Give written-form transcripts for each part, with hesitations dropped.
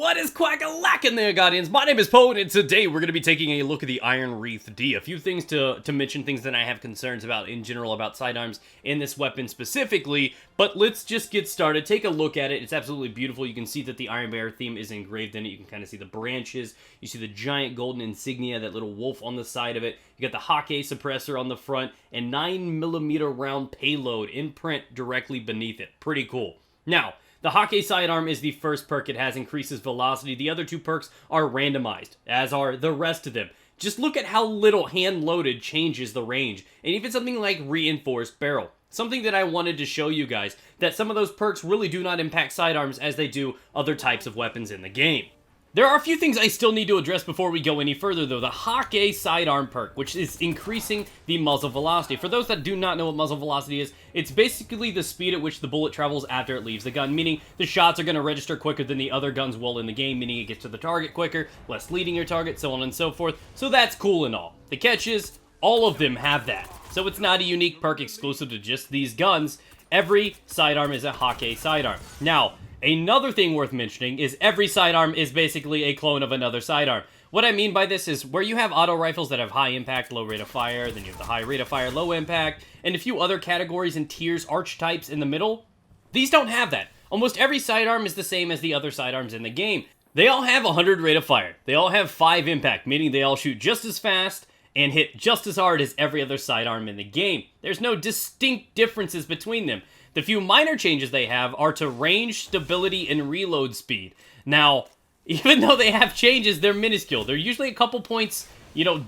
What is quack-a-lackin' there, Guardians? My name is Poe, and today we're going to be taking a look at the Ironwreath-D. A few things to mention, things that I have concerns about in general about sidearms in this weapon specifically, but let's just get started. Take a look at it. It's absolutely beautiful. You can see that the Iron Bear theme is engraved in it. You can kind of see the branches. You see the giant golden insignia, that little wolf on the side of it. You got the Hake suppressor on the front, and 9mm round payload in print directly beneath it. Pretty cool. Now, the Hake sidearm is the first perk it has, increases velocity. The other two perks are randomized, as are the rest of them. Just look at how little hand-loaded changes the range, and even something like reinforced barrel. Something that I wanted to show you guys, that some of those perks really do not impact sidearms as they do other types of weapons in the game. There are a few things I still need to address before we go any further, though. The Hake sidearm perk, which is increasing the muzzle velocity. For those that do not know what muzzle velocity is, it's basically the speed at which the bullet travels after it leaves the gun, meaning the shots are going to register quicker than the other guns will in the game, meaning it gets to the target quicker, less leading your target, so on and so forth. So that's cool and all. The catch is, all of them have that. So it's not a unique perk exclusive to just these guns. Every sidearm is a Hake sidearm. Now, another thing worth mentioning is every sidearm is basically a clone of another sidearm. What I mean by this is where you have auto rifles that have high impact, low rate of fire, then you have the high rate of fire, low impact, and a few other categories and tiers, archetypes in the middle. These don't have that. Almost every sidearm is the same as the other sidearms in the game. They all have 100 rate of fire. They all have 5 impact, meaning they all shoot just as fast and hit just as hard as every other sidearm in the game. There's no distinct differences between them. The few minor changes they have are to range, stability, and reload speed. Now, even though they have changes, they're minuscule. They're usually a couple points,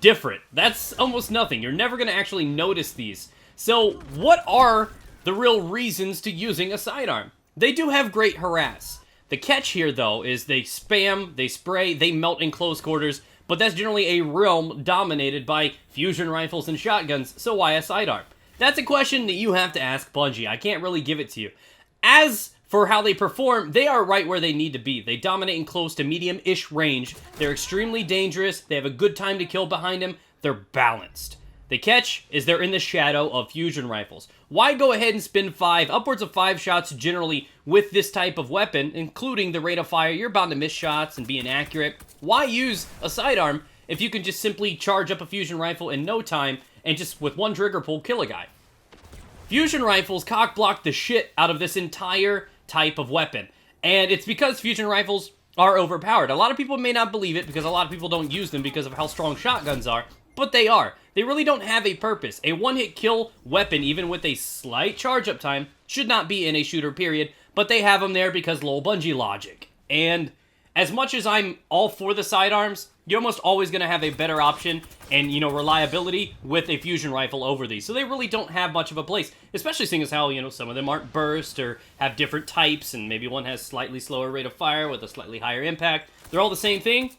different. That's almost nothing. You're never going to actually notice these. So, what are the real reasons to using a sidearm? They do have great harass. The catch here, though, is they spam, they spray, they melt in close quarters, but that's generally a realm dominated by fusion rifles and shotguns, so why a sidearm? That's a question that you have to ask Bungie. I can't really give it to you. As for how they perform, they are right where they need to be. They dominate in close to medium-ish range. They're extremely dangerous. They have a good time to kill behind them. They're balanced. The catch is they're in the shadow of fusion rifles. Why go ahead and spend upwards of 5 shots generally with this type of weapon, including the rate of fire? You're bound to miss shots and be inaccurate. Why use a sidearm if you can just simply charge up a fusion rifle in no time and just with one trigger pull kill a guy? Fusion rifles cock-block the shit out of this entire type of weapon. And it's because fusion rifles are overpowered. A lot of people may not believe it because a lot of people don't use them because of how strong shotguns are, but they are. They really don't have a purpose. A one-hit kill weapon, even with a slight charge-up time, should not be in a shooter, period, but they have them there because lol Bungie logic. And as much as I'm all for the sidearms, you're almost always going to have a better option and, reliability with a fusion rifle over these. So they really don't have much of a place, especially seeing as how, some of them aren't burst or have different types, and maybe one has slightly slower rate of fire with a slightly higher impact. They're all the same thing.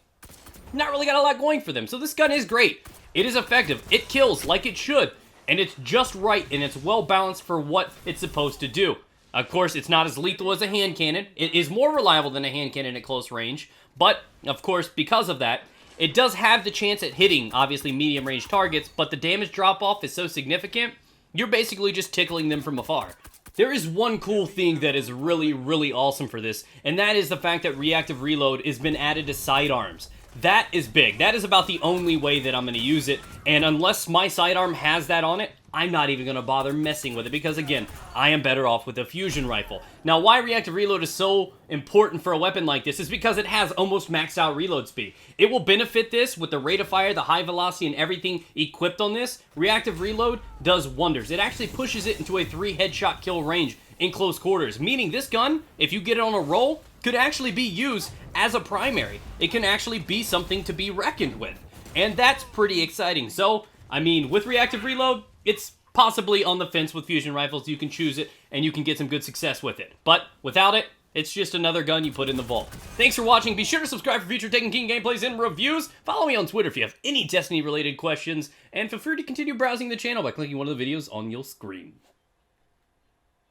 Not really got a lot going for them. So this gun is great. It is effective. It kills like it should. And it's just right, and it's well balanced for what it's supposed to do. Of course, it's not as lethal as a hand cannon. It is more reliable than a hand cannon at close range. But, of course, because of that, it does have the chance at hitting, obviously, medium-range targets, but the damage drop-off is so significant, you're basically just tickling them from afar. There is one cool thing that is really, really awesome for this, and that is the fact that Reactive Reload has been added to sidearms. That is big. That is about the only way that I'm going to use it, and unless my sidearm has that on it, I'm not even going to bother messing with it because, again, I am better off with a fusion rifle. Now, why Reactive Reload is so important for a weapon like this is because it has almost maxed out reload speed. It will benefit this with the rate of fire, the high velocity, and everything equipped on this. Reactive Reload does wonders. It actually pushes it into a 3 headshot kill range in close quarters, meaning this gun, if you get it on a roll, could actually be used as a primary. It can actually be something to be reckoned with, and that's pretty exciting. So, I mean, with Reactive Reload, it's possibly on the fence with fusion rifles. You can choose it, and you can get some good success with it. But without it, it's just another gun you put in the vault. Thanks for watching. Be sure to subscribe for future Taken King gameplays and reviews. Follow me on Twitter if you have any Destiny-related questions, and feel free to continue browsing the channel by clicking one of the videos on your screen.